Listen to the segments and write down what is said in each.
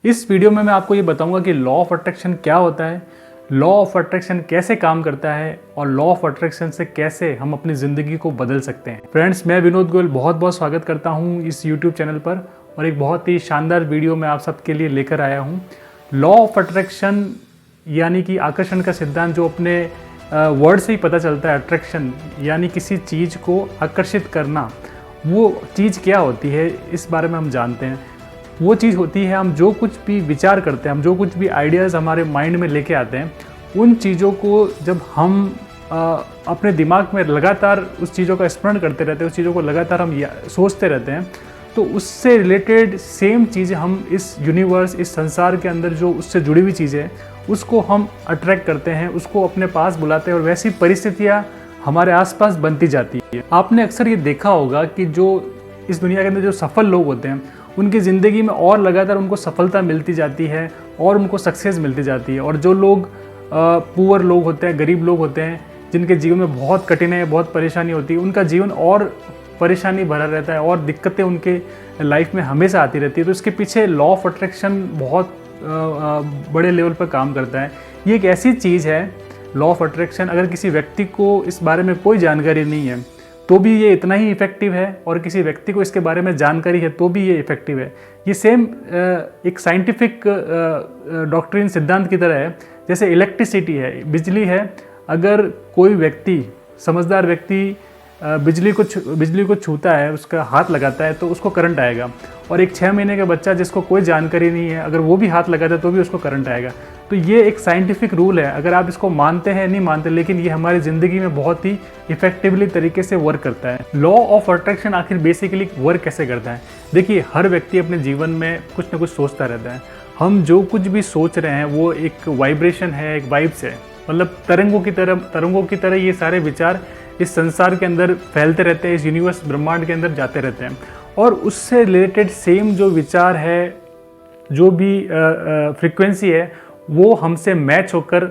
इस वीडियो में मैं आपको ये बताऊंगा कि लॉ ऑफ अट्रैक्शन क्या होता है, लॉ ऑफ अट्रैक्शन कैसे काम करता है और लॉ ऑफ अट्रैक्शन से कैसे हम अपनी ज़िंदगी को बदल सकते हैं। फ्रेंड्स, मैं विनोद गोयल बहुत बहुत स्वागत करता हूँ इस यूट्यूब चैनल पर और एक बहुत ही शानदार वीडियो मैं आप सबके लिए लेकर आया हूँ। लॉ ऑफ अट्रैक्शन यानी कि आकर्षण का सिद्धांत, जो अपने वर्ड से ही पता चलता है। अट्रैक्शन यानी किसी चीज़ को आकर्षित करना। वो चीज़ क्या होती है इस बारे में हम जानते हैं। वो चीज़ होती है, हम जो कुछ भी विचार करते हैं, हम जो कुछ भी आइडियाज़ हमारे माइंड में लेके आते हैं, उन चीज़ों को जब हम अपने दिमाग में लगातार उस चीज़ों का स्मरण करते रहते हैं, उस चीज़ों को लगातार हम सोचते रहते हैं, तो उससे रिलेटेड सेम चीज़ें हम इस यूनिवर्स, इस संसार के अंदर जो उससे जुड़ी हुई चीज़ें हैं, उसको हम अट्रैक्ट करते हैं, उसको अपने पास बुलाते हैं और वैसी परिस्थितियाँ हमारे आसपास बनती जाती है। आपने अक्सर ये देखा होगा कि जो इस दुनिया के अंदर जो सफल लोग होते हैं, उनकी ज़िंदगी में और लगातार उनको सफलता मिलती जाती है और उनको सक्सेस मिलती जाती है। और जो लोग पुअर लोग होते हैं, गरीब लोग होते हैं, जिनके जीवन में बहुत कठिनाई, बहुत परेशानी होती है, उनका जीवन और परेशानी भरा रहता है और दिक्कतें उनके लाइफ में हमेशा आती रहती है। तो इसके पीछे लॉ ऑफ अट्रैक्शन बहुत बड़े लेवल पर काम करता है। ये एक ऐसी चीज़ है, लॉ ऑफ अट्रैक्शन, अगर किसी व्यक्ति को इस बारे में कोई जानकारी नहीं है तो भी ये इतना ही इफेक्टिव है, और किसी व्यक्ति को इसके बारे में जानकारी है तो भी ये इफेक्टिव है। ये सेम एक साइंटिफिक डॉक्ट्रिन, सिद्धांत की तरह है। जैसे इलेक्ट्रिसिटी है, बिजली है, अगर कोई व्यक्ति, समझदार व्यक्ति बिजली को छूता है, उसका हाथ लगाता है, तो उसको करंट आएगा। और एक 6 महीने का बच्चा जिसको कोई जानकारी नहीं है, अगर वो भी हाथ लगाता है तो भी उसको करंट आएगा। तो ये एक साइंटिफिक रूल है, अगर आप इसको मानते हैं नहीं मानते, लेकिन ये हमारी ज़िंदगी में बहुत ही इफेक्टिवली तरीके से वर्क करता है। लॉ ऑफ अट्रैक्शन आखिर बेसिकली वर्क कैसे करता है? देखिए, हर व्यक्ति अपने जीवन में कुछ ना कुछ सोचता रहता है। हम जो कुछ भी सोच रहे हैं वो एक वाइब्रेशन है, एक वाइब्स है, मतलब तरंगों की तरह ये सारे विचार इस संसार के अंदर फैलते रहते हैं, इस यूनिवर्स, ब्रह्मांड के अंदर जाते रहते हैं। और उससे रिलेटेड सेम जो विचार है, जो भी फ्रीक्वेंसी है, वो हमसे मैच होकर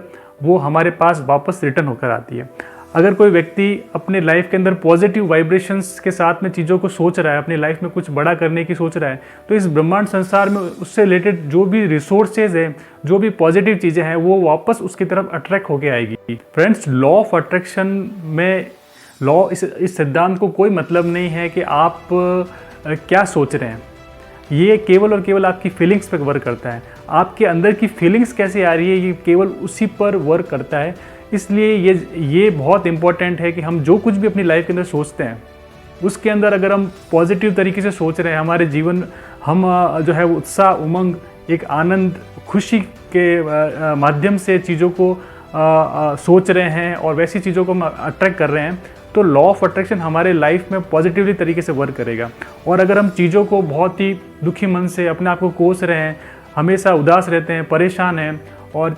वो हमारे पास वापस रिटर्न होकर आती है। अगर कोई व्यक्ति अपने लाइफ के अंदर पॉजिटिव वाइब्रेशंस के साथ में चीज़ों को सोच रहा है, अपनी लाइफ में कुछ बड़ा करने की सोच रहा है, तो इस ब्रह्मांड संसार में उससे रिलेटेड जो भी रिसोर्सेज है, जो भी पॉजिटिव चीज़ें हैं, वो वापस उसकी तरफ अट्रैक्ट होके आएगी। फ्रेंड्स, लॉ ऑफ अट्रैक्शन में इस सिद्धांत को कोई मतलब नहीं है कि आप क्या सोच रहे हैं। ये केवल और केवल आपकी फीलिंग्स पर वर्क करता है। आपके अंदर की फीलिंग्स कैसे आ रही है, ये केवल उसी पर वर्क करता है। इसलिए ये बहुत इंपॉर्टेंट है कि हम जो कुछ भी अपनी लाइफ के अंदर सोचते हैं, उसके अंदर अगर हम पॉजिटिव तरीके से सोच रहे हैं, हमारे जीवन, हम जो है उत्साह, उमंग, एक आनंद, खुशी के माध्यम से चीज़ों को सोच रहे हैं और वैसी चीज़ों को हम अट्रैक्ट कर रहे हैं, तो लॉ ऑफ अट्रैक्शन हमारे लाइफ में पॉजिटिवली तरीके से वर्क करेगा। और अगर हम चीज़ों को बहुत ही दुखी मन से अपने आप को कोस रहे हैं, हमेशा उदास रहते हैं, परेशान हैं और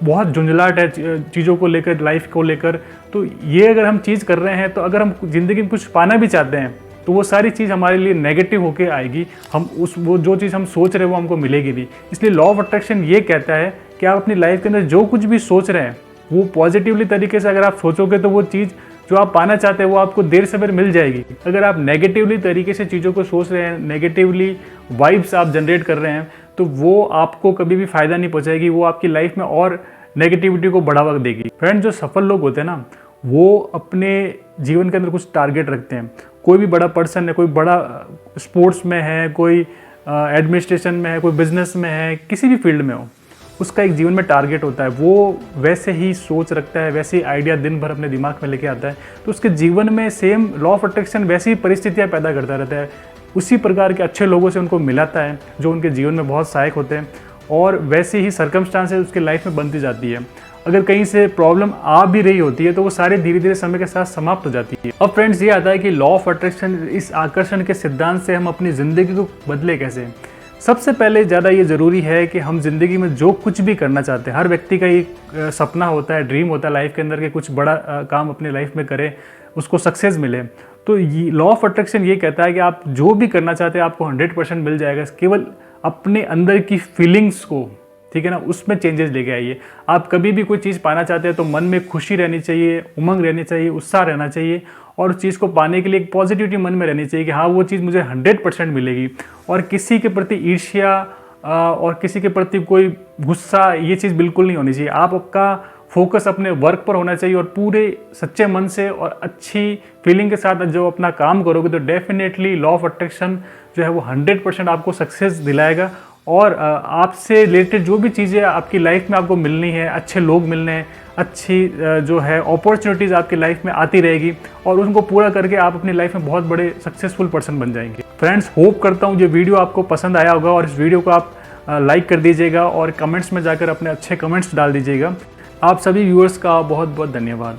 बहुत झुंझलाहट है चीज़ों को लेकर, लाइफ को लेकर, तो ये अगर हम चीज़ कर रहे हैं, तो अगर हम ज़िंदगी में कुछ पाना भी चाहते हैं, तो वो सारी चीज़ हमारे लिए नेगेटिव होके आएगी। वो जो चीज़ हम सोच रहे हैं वो हमको मिलेगी नहीं। इसलिए लॉ ऑफ अट्रैक्शन ये कहता है कि आप अपनी लाइफ के अंदर जो कुछ भी सोच रहे हैं, वो पॉजिटिवली तरीके से अगर आप सोचोगे, तो वो चीज़ जो आप पाना चाहते हैं वो आपको देर से देर मिल जाएगी। अगर आप नेगेटिवली तरीके से चीज़ों को सोच रहे हैं, नेगेटिवली वाइब्स आप जनरेट कर रहे हैं, तो वो आपको कभी भी फ़ायदा नहीं पहुंचाएगी, वो आपकी लाइफ में और नेगेटिविटी को बढ़ावा देगी। फ्रेंड, जो सफल लोग होते हैं ना, वो अपने जीवन के अंदर कुछ टारगेट रखते हैं। कोई भी बड़ा पर्सन है, कोई बड़ा स्पोर्ट्स में है, कोई एडमिनिस्ट्रेशन में है, कोई बिजनेस में है, किसी भी फील्ड में हो, उसका एक जीवन में टारगेट होता है। वो वैसे ही सोच रखता है, वैसे ही आइडिया दिन भर अपने दिमाग में लेके आता है, तो उसके जीवन में सेम लॉ ऑफ अट्रैक्शन वैसी ही परिस्थितियाँ पैदा करता रहता है। उसी प्रकार के अच्छे लोगों से उनको मिलाता है जो उनके जीवन में बहुत सहायक होते हैं, और वैसे ही सर्कमस्टांसेस उसके लाइफ में बनती जाती है। अगर कहीं से प्रॉब्लम आ भी रही होती है, तो वो सारी धीरे धीरे समय के साथ समाप्त हो जाती है। अब फ्रेंड्स, ये आता है कि लॉ ऑफ अट्रैक्शन, इस आकर्षण के सिद्धांत से हम अपनी ज़िंदगी को बदले कैसे। सबसे पहले ज़्यादा ये ज़रूरी है कि हम ज़िंदगी में जो कुछ भी करना चाहते हैं, हर व्यक्ति का एक सपना होता है, ड्रीम होता है लाइफ के अंदर, कि कुछ बड़ा काम अपने लाइफ में करे, उसको सक्सेस मिले। तो ये लॉ ऑफ अट्रैक्शन ये कहता है कि आप जो भी करना चाहते हैं आपको 100% मिल जाएगा। केवल अपने अंदर की फीलिंग्स को, ठीक है ना, उसमें चेंजेस लेके आइए। आप कभी भी कोई चीज़ पाना चाहते हैं तो मन में खुशी रहनी चाहिए, उमंग रहनी चाहिए, उत्साह रहना चाहिए, और उस चीज़ को पाने के लिए एक पॉजिटिविटी मन में रहनी चाहिए कि हाँ, वो चीज़ मुझे 100% मिलेगी। और किसी के प्रति ईर्ष्या और किसी के प्रति कोई गुस्सा, ये चीज़ बिल्कुल नहीं होनी चाहिए। आपका फोकस अपने वर्क पर होना चाहिए और पूरे सच्चे मन से और अच्छी फीलिंग के साथ जो अपना काम करोगे तो डेफिनेटली लॉ ऑफ अट्रैक्शन जो है वो 100% आपको सक्सेस दिलाएगा। और आपसे रिलेटेड जो भी चीज़ें आपकी लाइफ में आपको मिलनी है, अच्छे लोग मिलने हैं, अच्छी जो है अपॉर्चुनिटीज़ आपकी लाइफ में आती रहेगी और उनको पूरा करके आप अपनी लाइफ में बहुत बड़े सक्सेसफुल पर्सन बन जाएंगे। फ्रेंड्स, होप करता हूँ ये वीडियो आपको पसंद आया होगा और इस वीडियो को आप लाइक कर दीजिएगा और कमेंट्स में जाकर अपने अच्छे कमेंट्स डाल दीजिएगा। आप सभी व्यूअर्स का बहुत बहुत धन्यवाद।